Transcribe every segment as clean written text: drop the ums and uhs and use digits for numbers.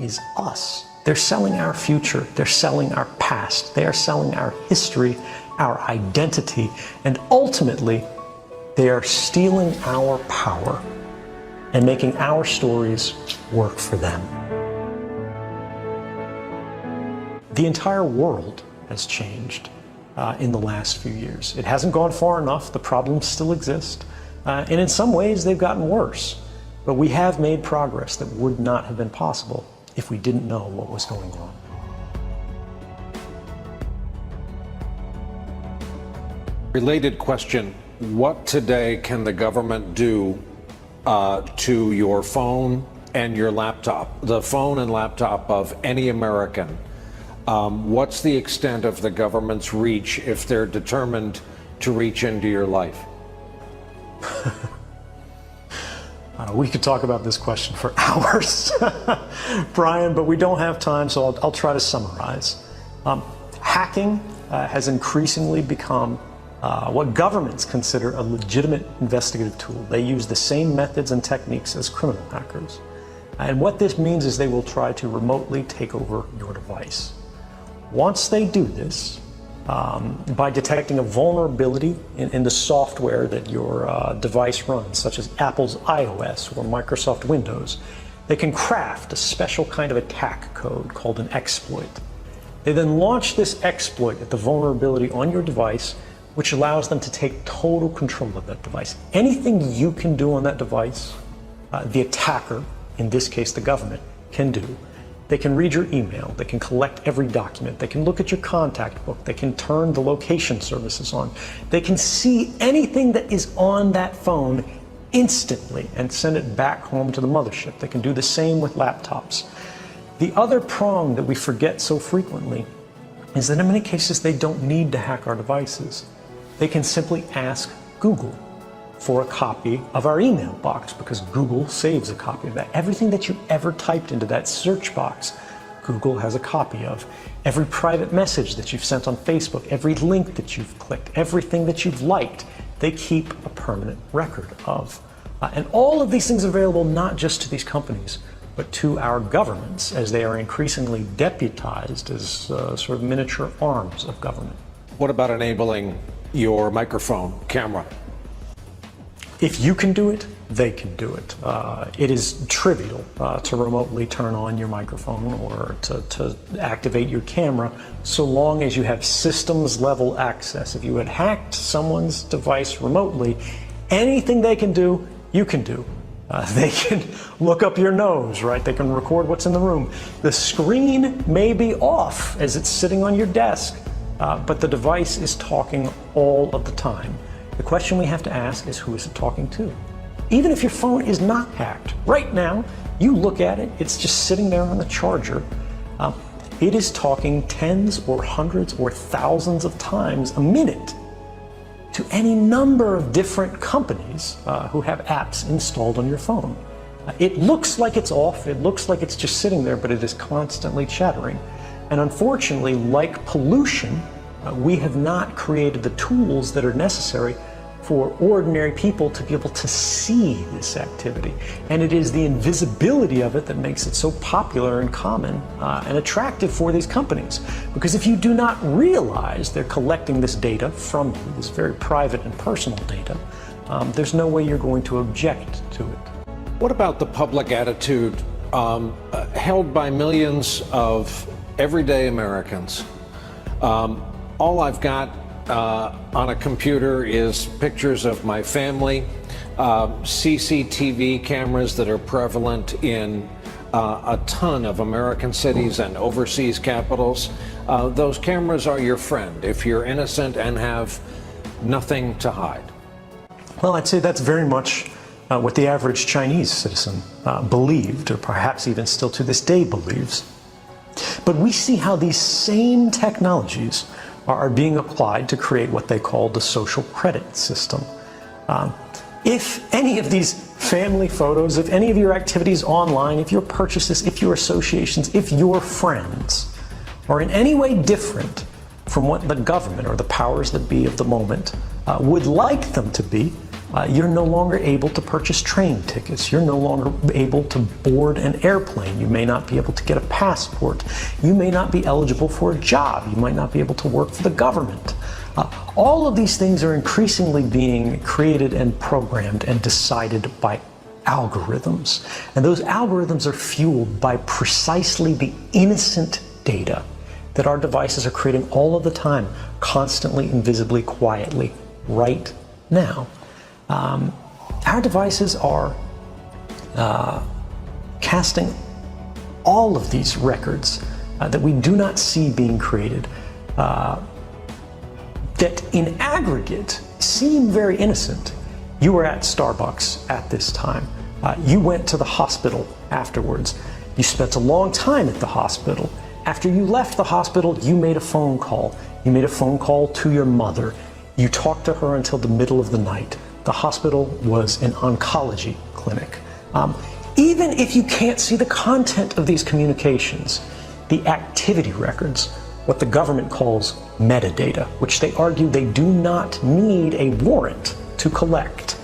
is us. They're selling our future, they're selling our past, they are selling our history, our identity, and ultimately, they are stealing our power and making our stories work for them. The entire world has changed in the last few years. It hasn't gone far enough, the problems still exist, and in some ways they've gotten worse. But we have made progress that would not have been possible if we didn't know what was going on. Related question, what today can the government do to your phone and your laptop, the phone and laptop of any American? What's the extent of the government's reach if they're determined to reach into your life? We could talk about this question for hours, Brian, but we don't have time, so I'll try to summarize. Hacking has increasingly become what governments consider a legitimate investigative tool. They use the same methods and techniques as criminal hackers. And what this means is they will try to remotely take over your device. Once they do this, by detecting a vulnerability in the software that your device runs, such as Apple's iOS or Microsoft Windows, they can craft a special kind of attack code called an exploit. They then launch this exploit at the vulnerability on your device, which allows them to take total control of that device. Anything you can do on that device, the attacker, in this case the government, can do. They can read your email, they can collect every document, they can look at your contact book, they can turn the location services on, they can see anything that is on that phone instantly and send it back home to the mothership. They can do the same with laptops. The other prong that we forget so frequently is that in many cases they don't need to hack our devices. They can simply ask Google for a copy of our email box, because Google saves a copy of that. Everything that you ever typed into that search box, Google has a copy of. Every private message that you've sent on Facebook, every link that you've clicked, everything that you've liked, they keep a permanent record of. And all of these things are available not just to these companies, but to our governments, as they are increasingly deputized as sort of miniature arms of government. What about enabling your microphone, camera? If you can do it, they can do it. It is trivial to remotely turn on your microphone or to activate your camera, so long as you have systems level access. If you had hacked someone's device remotely, anything they can do, you can do. They can look up your nose, right? They can record what's in the room. The screen may be off as it's sitting on your desk, but the device is talking all of the time. The question we have to ask is, who is it talking to? Even if your phone is not hacked, right now, you look at it, it's just sitting there on the charger. It is talking tens or hundreds or thousands of times a minute to any number of different companies who have apps installed on your phone. It looks like it's off, it looks like it's just sitting there, but it is constantly chattering. And unfortunately, like pollution, we have not created the tools that are necessary for ordinary people to be able to see this activity. And it is the invisibility of it that makes it so popular and common and attractive for these companies. Because if you do not realize they're collecting this data from you, this very private and personal data, there's no way you're going to object to it. What about the public attitude held by millions of everyday Americans? All I've got on a computer is pictures of my family, CCTV cameras that are prevalent in a ton of American cities and overseas capitals. Those cameras are your friend if you're innocent and have nothing to hide. Well, I'd say that's very much what the average Chinese citizen believed, or perhaps even still to this day believes. But we see how these same technologies are being applied to create what they call the social credit system. If any of these family photos, if any of your activities online, if your purchases, if your associations, if your friends are in any way different from what the government or the powers that be of the moment would like them to be, You're no longer able to purchase train tickets. You're no longer able to board an airplane. You may not be able to get a passport. You may not be eligible for a job. You might not be able to work for the government. All of these things are increasingly being created and programmed and decided by algorithms. And those algorithms are fueled by precisely the innocent data that our devices are creating all of the time, constantly, invisibly, quietly, right now. Our devices are casting all of these records that we do not see being created, that in aggregate seem very innocent. You were at Starbucks at this time. You went to the hospital afterwards. You spent a long time at the hospital. After you left the hospital, you made a phone call. You made a phone call to your mother. You talked to her until the middle of the night. The hospital was an oncology clinic. Even if you can't see the content of these communications, the activity records, what the government calls metadata, which they argue they do not need a warrant to collect,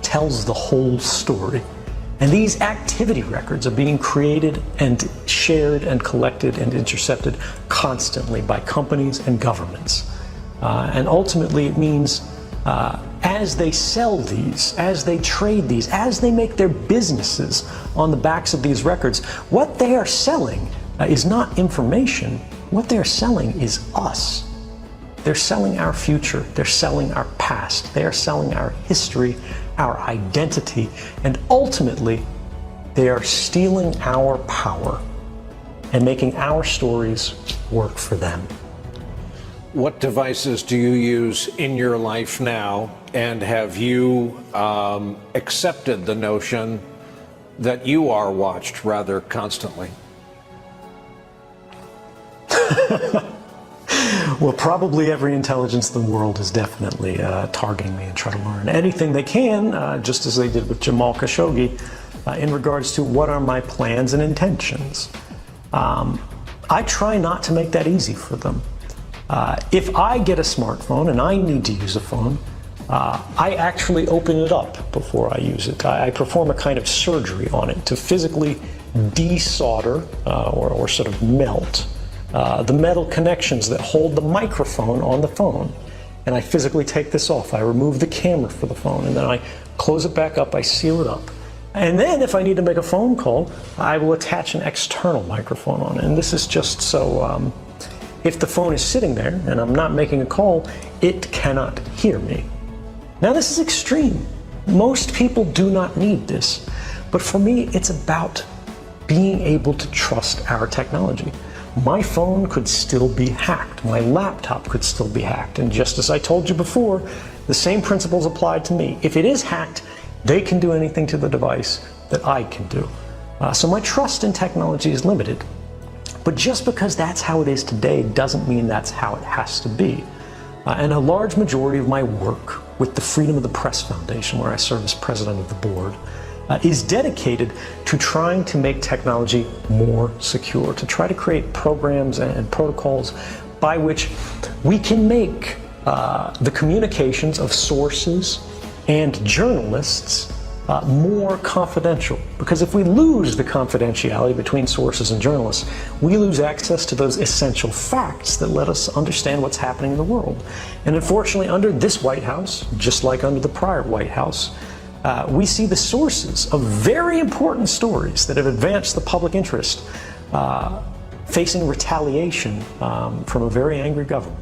tells the whole story. And these activity records are being created and shared and collected and intercepted constantly by companies and governments. And ultimately it means as they sell these, as they trade these, as they make their businesses on the backs of these records, what they are selling is not information. What they're selling is us. They're selling our future. They're selling our past. They are selling our history, our identity, and ultimately, they are stealing our power and making our stories work for them. What devices do you use in your life now, and have you accepted the notion that you are watched rather constantly? Well, probably every intelligence in the world is definitely targeting me and trying to learn anything they can, just as they did with Jamal Khashoggi, in regards to what are my plans and intentions. I try not to make that easy for them. If I get a smartphone and I need to use a phone, I actually open it up before I use it. I perform a kind of surgery on it to physically desolder or sort of melt the metal connections that hold the microphone on the phone. And I physically take this off. I remove the camera for the phone, and then I close it back up, I seal it up. And then if I need to make a phone call, I will attach an external microphone on it. And this is just so if the phone is sitting there and I'm not making a call, it cannot hear me. Now this is extreme. Most people do not need this. But for me, it's about being able to trust our technology. My phone could still be hacked. My laptop could still be hacked. And just as I told you before, the same principles apply to me. If it is hacked, they can do anything to the device that I can do. So my trust in technology is limited. But just because that's how it is today doesn't mean that's how it has to be. And a large majority of my work with the Freedom of the Press Foundation, where I serve as president of the board, is dedicated to trying to make technology more secure, to try to create programs and protocols by which we can make the communications of sources and journalists more confidential. Because if we lose the confidentiality between sources and journalists, we lose access to those essential facts that let us understand what's happening in the world. And unfortunately, under this White House, just like under the prior White House, we see the sources of very important stories that have advanced the public interest facing retaliation from a very angry government.